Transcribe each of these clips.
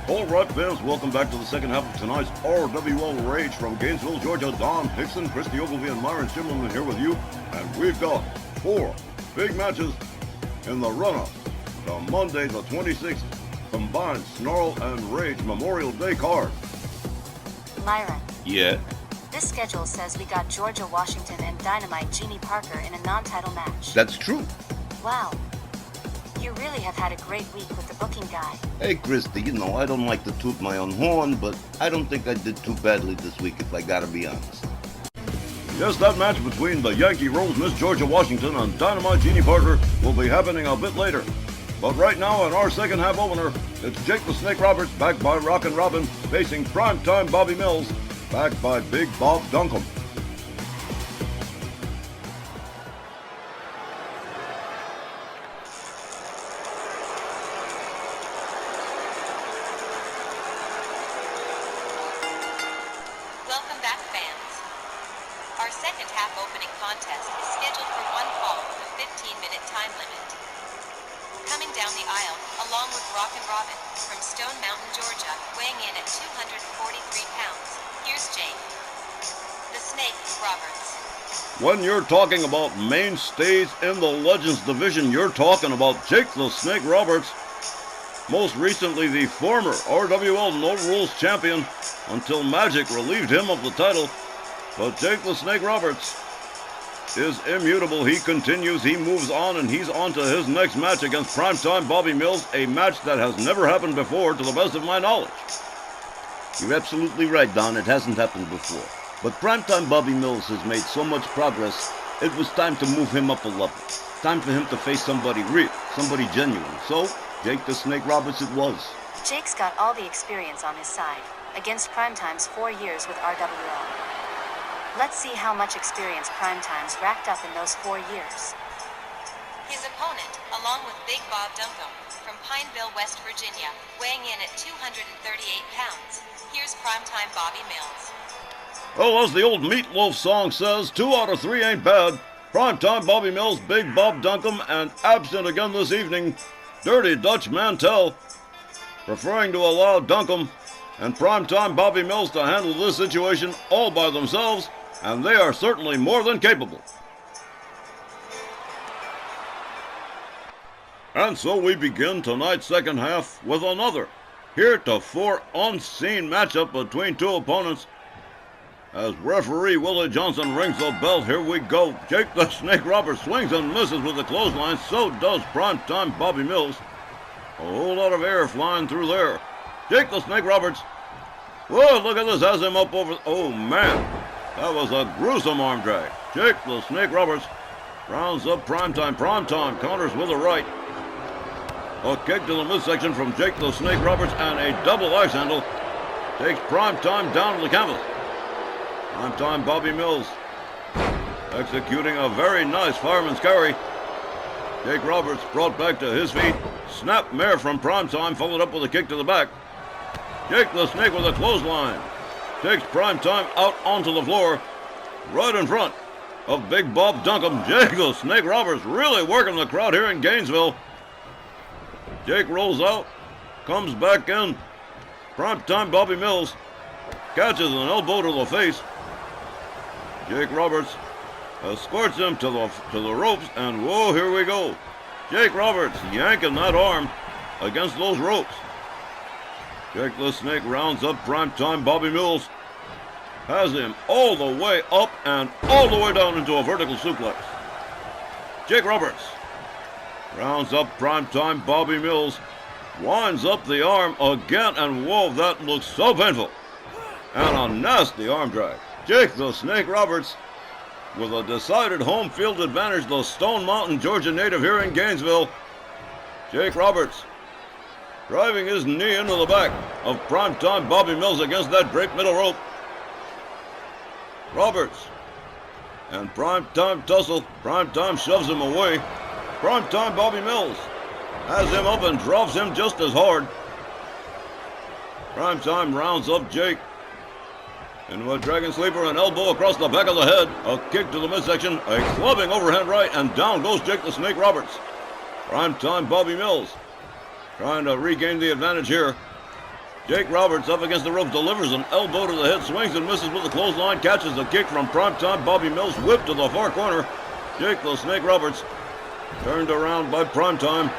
All right, fans, welcome back to the second half of tonight's RWL Rage from Gainesville, Georgia. Don Hickson, Christy Ogilvie, and Myron Schimmelman here with you. And we've got 4 big matches in the run-up to Monday the 26th combined Snarl and Rage Memorial Day card. Myron. Yeah? This schedule says we got Georgia Washington and Dynamite Jeannie Parker in a non-title match. That's true. Wow. You really have had a great week with the booking guy. Hey, Christy, I don't like to toot my own horn, but I don't think I did too badly this week, if I gotta be honest. Yes, that match between the Yankee Rose Miss Georgia Washington and Dynamite Jeannie Parker will be happening a bit later. But right now, in our second half opener, it's Jake the Snake Roberts, backed by Rockin Robin, facing primetime Bobby Mills, backed by Big Bob Duncum. Welcome back, fans. Our second half opening contest is scheduled for one fall with a 15-minute time limit. Coming down the aisle, along with Rockin Robin, from Stone Mountain, Georgia, weighing in at 243 pounds, here's Jake the Snake Roberts. When you're talking about mainstays in the Legends division, you're talking about Jake the Snake Roberts, most recently the former RWL No Rules champion until Magic relieved him of the title. But Jake the Snake Roberts is immutable. He continues, he moves on, and he's on to his next match against primetime Bobby Mills, a match that has never happened before to the best of my knowledge. You're absolutely right, Don. It hasn't happened before. But primetime Bobby Mills has made so much progress, it was time to move him up a level. Time for him to face somebody real, somebody genuine. So, Jake the Snake Roberts it was. Jake's got all the experience on his side, against Primetime's 4 years with RWL. Let's see how much experience Primetime's racked up in those 4 years. His opponent, along with Big Bob Duncum, from Pineville, West Virginia, weighing in at 238 pounds, here's primetime Bobby Mills. Well, as the old Meatloaf song says, 2 out of 3 ain't bad. Primetime Bobby Mills, Big Bob Duncum, and absent again this evening, Dirty Dutch Mantell, preferring to allow Duncum and primetime Bobby Mills to handle this situation all by themselves, and they are certainly more than capable. And so we begin tonight's second half with another heretofore unseen matchup between 2 opponents. As referee Willie Johnson rings the bell, here we go. Jake the Snake Roberts swings and misses with the clothesline. So does primetime Bobby Mills. A whole lot of air flying through there. Jake the Snake Roberts. Whoa, look at this. Has him up over. Oh, man. That was a gruesome arm drag. Jake the Snake Roberts rounds up primetime. Primetime counters with a right. A kick to the midsection from Jake the Snake Roberts and a double axe handle takes primetime down to the canvas. Primetime Bobby Mills executing a very nice fireman's carry. Jake Roberts brought back to his feet. Snap mare from primetime, followed up with a kick to the back. Jake the Snake with a clothesline takes primetime out onto the floor, right in front of Big Bob Duncum. Jake the Snake Roberts really working the crowd here in Gainesville. Jake rolls out, comes back in. Primetime Bobby Mills catches an elbow to the face. Jake Roberts escorts him to the ropes, and whoa, here we go. Jake Roberts yanking that arm against those ropes. Jake the Snake rounds up primetime Bobby Mills. Has him all the way up and all the way down into a vertical suplex. Jake Roberts rounds up primetime Bobby Mills. Winds up the arm again, and whoa, that looks so painful. And a nasty arm drag. Jake the Snake Roberts with a decided home field advantage, the Stone Mountain, Georgia native here in Gainesville. Jake Roberts driving his knee into the back of primetime Bobby Mills against that draped middle rope. Roberts and primetime tussle. Primetime shoves him away. Primetime Bobby Mills has him up and drops him just as hard. Primetime rounds up Jake into a dragon sleeper, an elbow across the back of the head, a kick to the midsection, a clubbing overhand right, and down goes Jake the Snake Roberts. Primetime Bobby Mills trying to regain the advantage here. Jake Roberts up against the rope, delivers an elbow to the head, swings and misses with a clothesline, catches a kick from Primetime Bobby Mills, whipped to the far corner. Jake the Snake Roberts turned around by Primetime.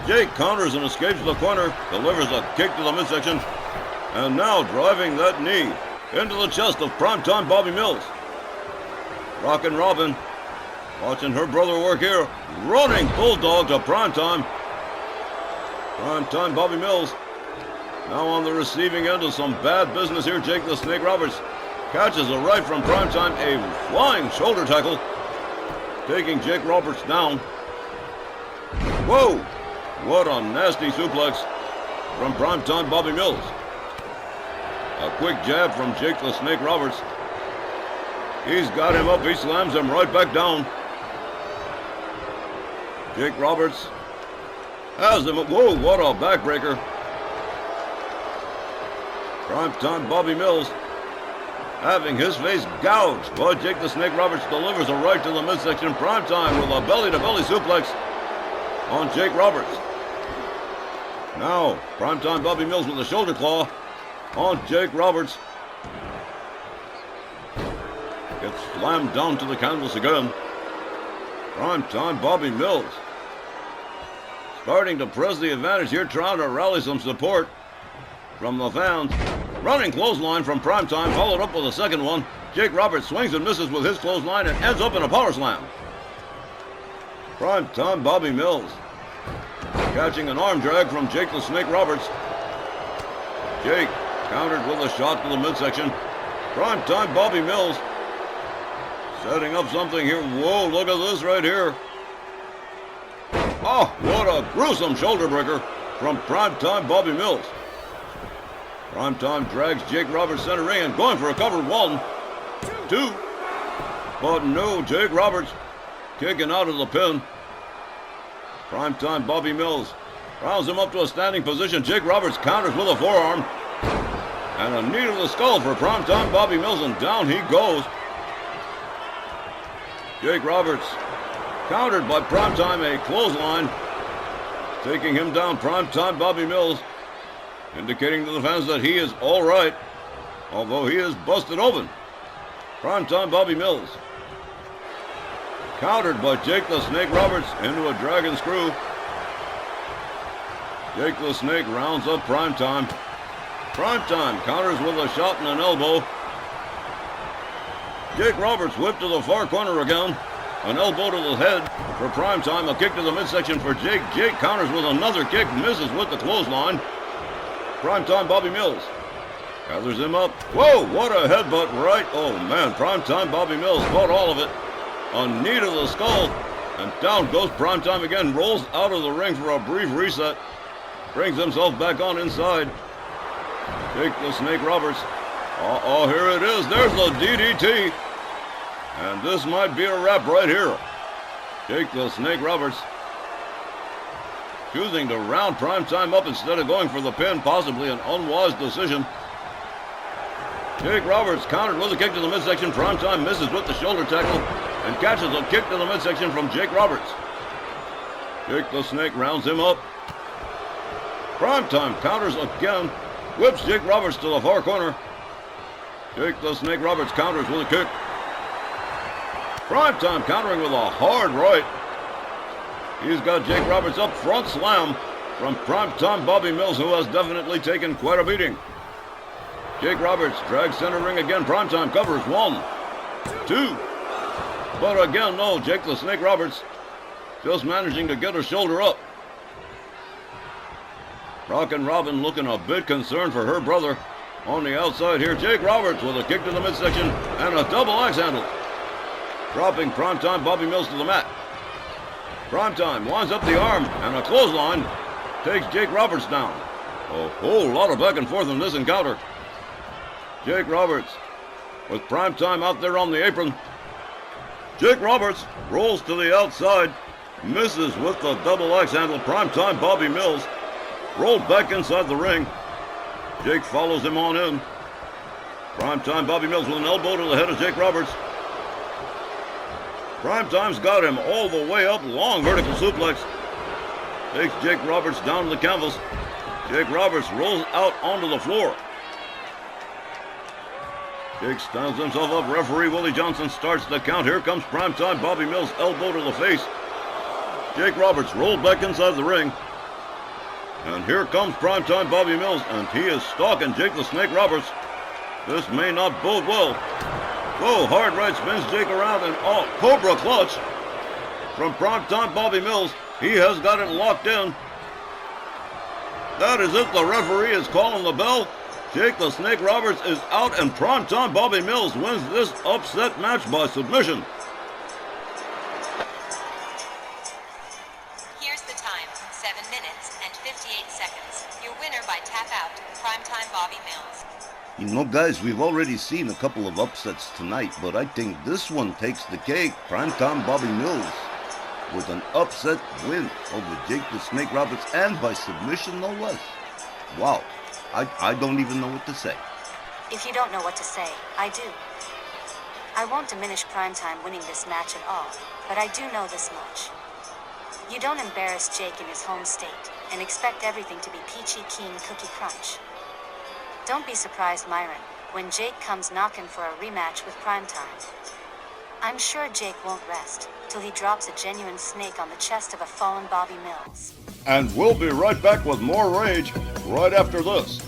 Jake counters and escapes the corner, delivers a kick to the midsection, and now driving that knee into the chest of Primetime Bobby Mills. Rockin' Robin watching her brother work here, running bulldog to Primetime. Primetime Bobby Mills now on the receiving end of some bad business here. Jake the Snake Roberts catches a right from Primetime, a flying shoulder tackle, taking Jake Roberts down. Whoa! What a nasty suplex from Primetime Bobby Mills. A quick jab from Jake the Snake Roberts. He's got him up, he slams him right back down. Jake Roberts has him. Whoa, what a backbreaker. Primetime Bobby Mills having his face gouged, but Jake the Snake Roberts delivers a right to the midsection. Primetime with a belly-to-belly suplex on Jake Roberts. Now, Primetime Bobby Mills with a shoulder claw on Jake Roberts. Gets slammed down to the canvas again. Primetime Bobby Mills starting to press the advantage here, trying to rally some support from the fans. Running clothesline from Primetime, followed up with a second one. Jake Roberts swings and misses with his clothesline and ends up in a power slam. Primetime Bobby Mills catching an arm drag from Jake the Snake Roberts. Jake countered with a shot to the midsection. Primetime Bobby Mills setting up something here. Whoa, look at this right here. Oh, what a gruesome shoulder breaker from Primetime Bobby Mills. Primetime drags Jake Roberts center ring and going for a cover. 1, 2. But no, Jake Roberts kicking out of the pin. Primetime Bobby Mills rounds him up to a standing position. Jake Roberts counters with a forearm. And a knee to the skull for Primetime Bobby Mills, and down he goes. Jake Roberts countered by Primetime, a clothesline, taking him down. Primetime Bobby Mills indicating to the fans that he is all right, although he is busted open. Primetime Bobby Mills countered by Jake the Snake Roberts into a dragon screw. Jake the Snake rounds up Primetime. Primetime counters with a shot and an elbow. Jake Roberts whipped to the far corner again. An elbow to the head for Primetime. A kick to the midsection for Jake. Jake counters with another kick, misses with the clothesline. Primetime Bobby Mills gathers him up. Whoa, what a headbutt right. Oh man, Primetime Bobby Mills caught all of it. A knee to the skull. And down goes Primetime again. Rolls out of the ring for a brief reset. Brings himself back on inside. Jake the Snake Roberts. Oh, here it is. There's the DDT. And this might be a wrap right here. Jake the Snake Roberts choosing to round Primetime up instead of going for the pin. Possibly an unwise decision. Jake Roberts countered with a kick to the midsection. Primetime misses with the shoulder tackle and catches a kick to the midsection from Jake Roberts. Jake the Snake rounds him up. Primetime counters again. Whips Jake Roberts to the far corner. Jake the Snake Roberts counters with a kick. Primetime countering with a hard right. He's got Jake Roberts up, front slam from Primetime Bobby Mills, who has definitely taken quite a beating. Jake Roberts drags center ring again. Primetime covers. 1, 2. But again, no, Jake the Snake Roberts just managing to get her shoulder up. Rockin' Robin looking a bit concerned for her brother on the outside here. Jake Roberts with a kick to the midsection and a double axe handle, dropping Primetime Bobby Mills to the mat. Primetime winds up the arm and a clothesline takes Jake Roberts down. A whole lot of back and forth in this encounter. Jake Roberts with Primetime out there on the apron. Jake Roberts rolls to the outside, misses with the double axe handle. Primetime Bobby Mills rolled back inside the ring. Jake follows him on in. Primetime Bobby Mills with an elbow to the head of Jake Roberts. Primetime's got him all the way up. Long vertical suplex. Takes Jake Roberts down to the canvas. Jake Roberts rolls out onto the floor. Jake stands himself up. Referee Willie Johnson starts the count. Here comes primetime Bobby Mills, elbow to the face. Jake Roberts rolled back inside the ring. And here comes primetime Bobby Mills, and he is stalking Jake the Snake Roberts. This may not bode well. Whoa, hard right spins Jake around, and Cobra clutch from primetime Bobby Mills. He has got it locked in. That is it. The referee is calling the bell. Jake the Snake Roberts is out, and primetime Bobby Mills wins this upset match by submission. Here's the time, 7 minutes and 58 seconds. Your winner by tap out, primetime Bobby Mills. You know, guys, we've already seen a couple of upsets tonight, but I think this one takes the cake. Primetime Bobby Mills with an upset win over Jake the Snake Roberts, and by submission, no less. Wow, I don't even know what to say. If you don't know what to say, I do. I won't diminish Primetime winning this match at all, but I do know this much. You don't embarrass Jake in his home state and expect everything to be peachy keen cookie crunch. Don't be surprised, Myron, when Jake comes knocking for a rematch with Primetime. I'm sure Jake won't rest till he drops a genuine snake on the chest of a fallen Bobby Mills. And we'll be right back with more Rage right after this.